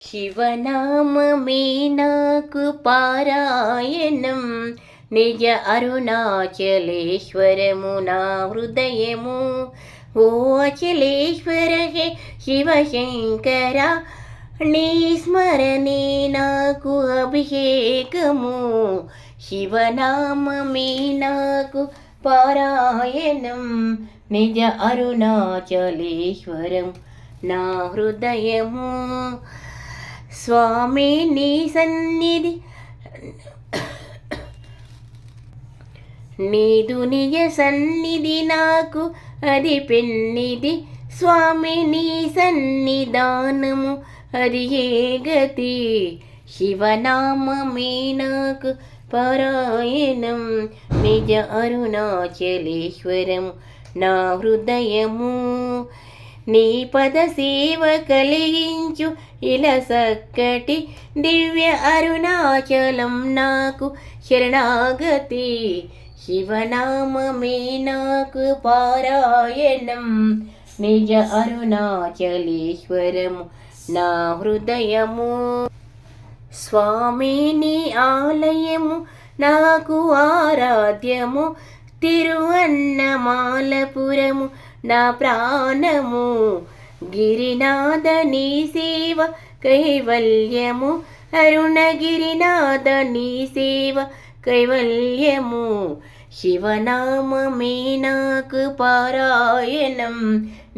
శివనామమే నాకు పారాయణం, నిజ అరుణాచలేశ్వరము నా హృదయము. ఓ అచలేశ్వర హే శివశంకర, నీ స్మరణే నాకు అభిషేకము. శివనామమే నాకు పారాయణం, నిజ అరుణాచలేశ్వరం నా హృదయము. స్వామి నీ సన్నిధి నీదు నిజ సన్నిధి నాకు అది పెన్నిది. స్వామి నీ సన్నిధానము అది ఏ గతి. శివనామమే నాకు పారాయణం, నిజ అరుణాచలేశ్వరం నా హృదయము. నీ పద సేవ కలిగించు ఇలా సక్కటి దివ్య అరుణాచలం నాకు శరణాగతి. శివనామమే నాకు పారాయణం, నిజ అరుణాచలేశ్వరము నా హృదయము. స్వామిని ఆలయము నాకు ఆరాధ్యము, తిరువన్నమాలపురము నా ప్రాణము. గిరినాథ నీ సేవ కైవల్యము, అరుణగిరినాథ నీ సేవ కైవల్యము. శివనామమే నాకు పారాయణం,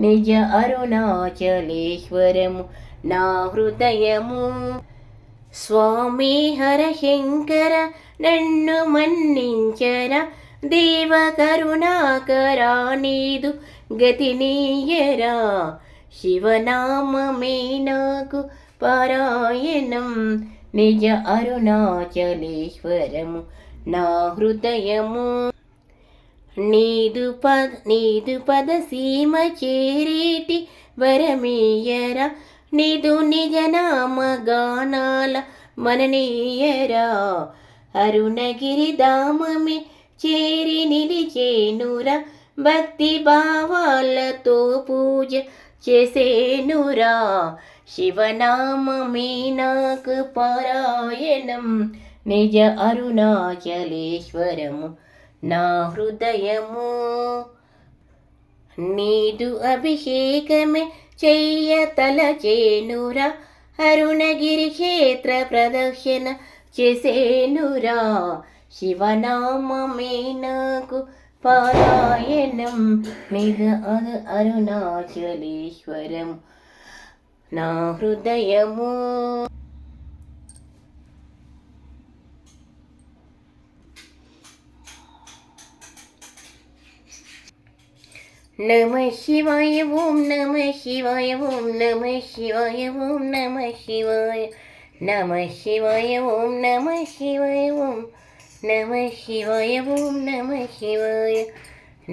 నిజ అరుణాచలేశ్వరము నా హృదయము. స్వామి హరశంకర నన్ను మన్నించర, దేవ కరుణాకరా నీదు గతినీయరా. శివనామమే నాకు పారాయణం, నిజ అరుణాచలేశ్వరము నా హృదయము. నీదు పద సీమ చేరేటి వరమీయరా, నీదు నిజ నామ గానాల మననీయరా. అరుణగిరి ధామమే చేరి నిలిచేనురా, భక్తి భావాలతో పూజ చేసేనురా. శివనామమే నాకు పారాయణం, నిజ అరుణాచలేశ్వరము నా హృదయము. నీదు అభిషేకమే చెయ్య తలచేనురా, అరుణగిరి క్షేత్ర ప్రదక్షిణ చేసేనురా. శివనామమే నాకు పారాయణం, నిజ అరుణాచలేశ్వరం నా హృదయము. నమ శివాయ ఓం నమ శివాయ ఓం నమ శివాయ ఓం నమ శివాయ. నమ శివాయ ఓం నమ శివాయ ఓం నమ శివాయ ఓం నమ శివాయ.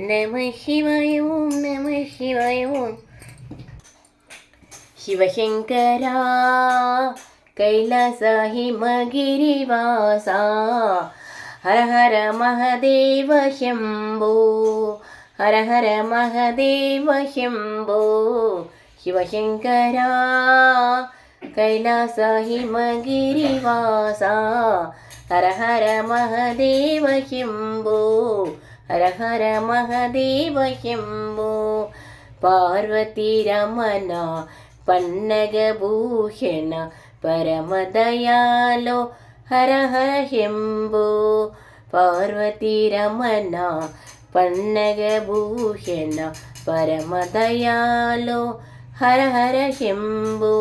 నమ శివాయ ఓం నమ శివాయ ఓం. శివశంకరా కైలాస హిమగిరివాసా, హర హర మహదేవ శంభో, హర హర మహదేవ శంభో. శివశంకరా కైలాస హిమగిరివాసా, హర హర మహదేవ శంభో, హర హర మహదేవ శంభో. పార్వతీ రమణ పన్నగ భూషణ పరమదయాలో, హర హర శంభో. పార్వతీ రమణ పన్నగ భూషణ పరమదయాలో, హర హర శంభో.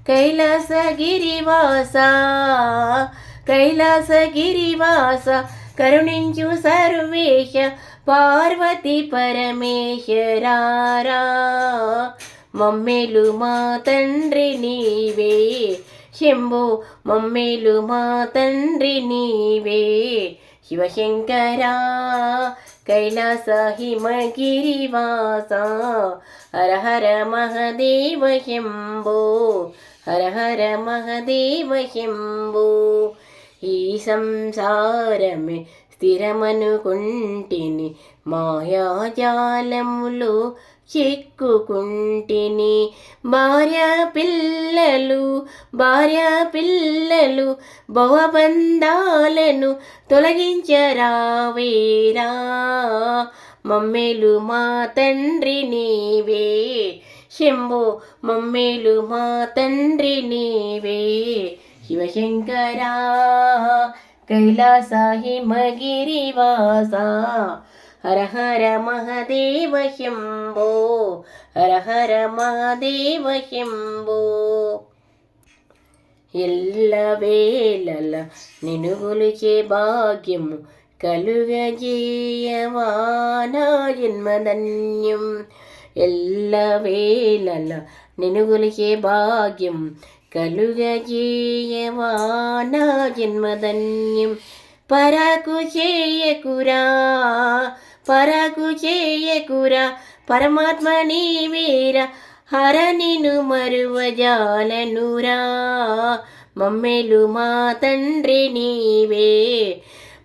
కైలాసగిరివాస కైలాసగిరివాస కరుణించు సర్వేశ, పార్వతి పరమేశ్వరారా. మమ్మేలు మా తండ్రి నీవే శంభో, మమ్మేలు మా తండ్రి నీవే. శివశంకరా కైలాస హిమగిరివాస, హర హర మహదేవ శంభో, హర హర మహదేవ శంభో. ఈ సంసారమే స్థిరమనుకుంటిని, మాయాజాలములో చిక్కుకుంటిని. భార్య పిల్లలు భవబంధాలను తొలగించరావేరా. మమ్మేలు మా తండ్రి నీవే శంభో, మమ్మేలు మా తండ్రి నీవే శివశంకరా. కైలాస హిమగిరివాస హర హర మహదేవ శంభో, హర హర మహదేవ శంభో. ఎల్లవేళల నిన్ను కొలిచే భాగ్యము కలుగజేయవా నా జన్మధన్యం. ఎల్లవేళల నిన్ను కొలిచే భాగ్యం కలుగజేయవా నా జన్మధన్యం. పరకు చేయకురా పరమాత్మ నీవేరా. హర నిన్ను మరువజాలనురా. మమ్మేలు మా తండ్రి నీవే,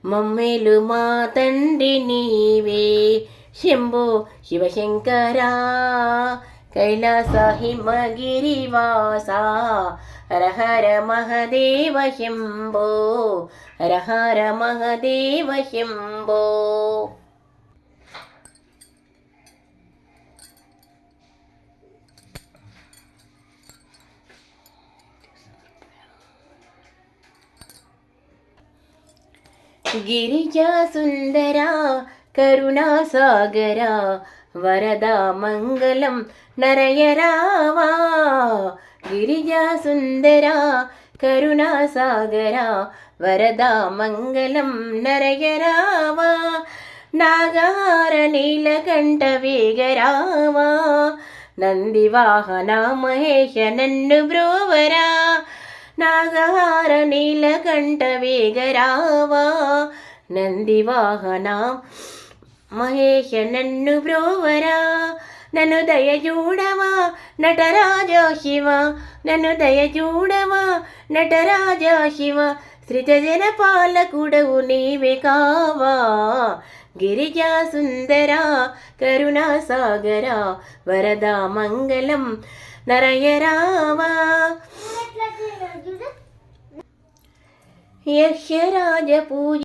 మమ్మేలు మా తండ్రి నీవే శంభో శివశంకరా. కైలాస హిమగిరివాస హర హర మహదేవ శంభో, హర హర మహదేవ శంభో. గిరిజా సుందరా కరుణాసాగరా వరదా మంగళం నరయరావా. గిరిజా సుందరా కరుణాసాగరా వరదా మంగళం నరయరావా. నాగహార నీలకంఠ వేగరావా. నందివాహన మహేశ నన్ను బ్రోవరా. నాగహార నీలకంఠ వేగరావా. నందివాహన మహేశ నన్ను బ్రోవరా. నన్ను దయచూడవా నటరాజా శివ, నన్ను దయచూడవా నటరాజా శివ. శ్రీజన పాలకుడవు నీవే కావా. గిరిజా సుందరా కరుణాసాగరా వరదా మంగళం నరయరావా. యక్షరాజ పూజ